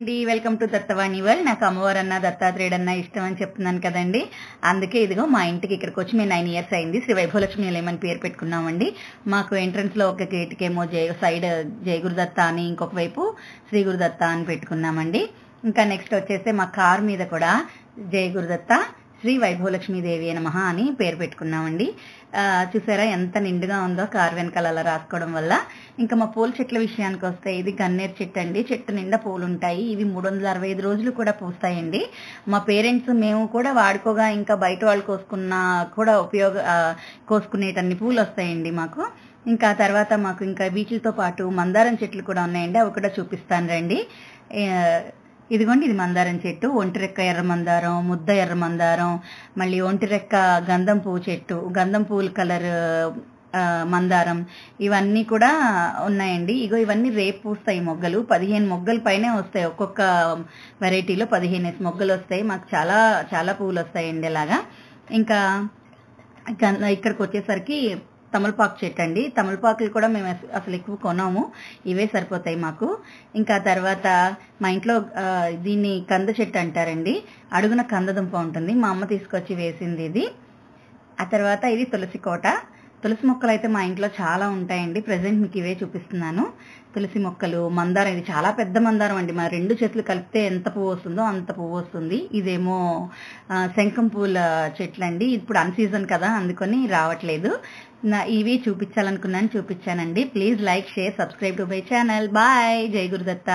Welcome to దత్తవాణి world. నాకు అమ్మవారన్న దత్తాత్రేయుడన్న ఇష్టం అని చెప్తున్నాను కదండి. అందుకే ఇదిగో మా ఇంటికి ఇక్కడికి వచ్చి మేము 9 ఇయర్స్ అయింది. శ్రీ వైభవలక్ష్మి నిలయం అని పేరు పెట్టుకున్నామండి. మాకు ఎంట్రన్స్ లో ఒక గేట్కి ఏమో సైడ్ జయ గురుదత్త అని, ఇంకొక వైపు శ్రీ గురుదత్త అని పెట్టుకున్నామండి. ఇంకా నెక్స్ట్ వచ్చేస్తే మా కార్ మీద కూడా జయ గురుదత్త శ్రీ వైభవలక్ష్మీదేవి నమః అని పేరు పెట్టుకున్నామండి. చూసారా ఎంత నిండుగా ఉందో కార్ వెనకాల అలా రాసుకోవడం వల్ల. ఇంకా మా పూల చెట్ల విషయానికి వస్తే ఇది గన్నేరు చెట్టు అండి. చెట్టు నిండా పూలు ఉంటాయి. ఇవి 365 రోజులు కూడా పూస్తాయండి. మా పేరెంట్స్ మేము కూడా వాడుకోగా ఇంకా బయట వాళ్ళు కూడా కోసుకునేటన్ని పూలు వస్తాయండి మాకు. ఇంకా తర్వాత మాకు ఇంకా వీటితో పాటు మందారం చెట్లు కూడా ఉన్నాయండి. అవి కూడా చూపిస్తాను రండి. ఇదిగోండి, ఇది మందారం చెట్టు. ఒంటిరెక్క ఎర్ర మందారం, ముద్ద ఎర్ర మందారం, మళ్ళీ ఒంటిరెక్క గంధం పువ్వు చెట్టు, గంధం పువ్వుల కలర్ మందారం, ఇవన్నీ కూడా ఉన్నాయండి. ఇవన్నీ రేపు పూస్తాయి మొగ్గలు. 15 మొగ్గలు పైనే వస్తాయి. ఒక్కొక్క వెరైటీలో 15 మొగ్గలు వస్తాయి. మాకు చాలా చాలా పువ్వులు వస్తాయండి ఇలాగా. ఇంకా ఇక్కడికి వచ్చేసరికి తమలపాకు చెట్టు అండి. తమలపాకులు కూడా మేము అసలు ఎక్కువ కొనము, ఇవే సరిపోతాయి మాకు. ఇంకా తర్వాత మా ఇంట్లో దీన్ని కంద చెట్టు అంటారండి. అడుగున కందదుంప ఉంటుంది. మా అమ్మ తీసుకొచ్చి వేసింది ఇది. ఆ తర్వాత ఇది తులసి కోట. తులసి మొక్కలు అయితే మా ఇంట్లో చాలా ఉంటాయండి. ప్రెసెంట్ మీకు ఇవే చూపిస్తున్నాను. తులసి మొక్కలు, మందారం, ఇది చాలా పెద్ద మందారం అండి. మా 2 చెట్లు కలిపితే ఎంత పువ్వు వస్తుందో అంత పువ్వు వస్తుంది. ఇదేమో శంఖం పూల చెట్లు అండి. ఇప్పుడు అన్సీజన్ కదా, అందుకని రావట్లేదు. ఇవి చూపించాలనుకున్నాను, చూపించానండి. Please like, share, subscribe to my channel. Bye. జై గురుదత్త.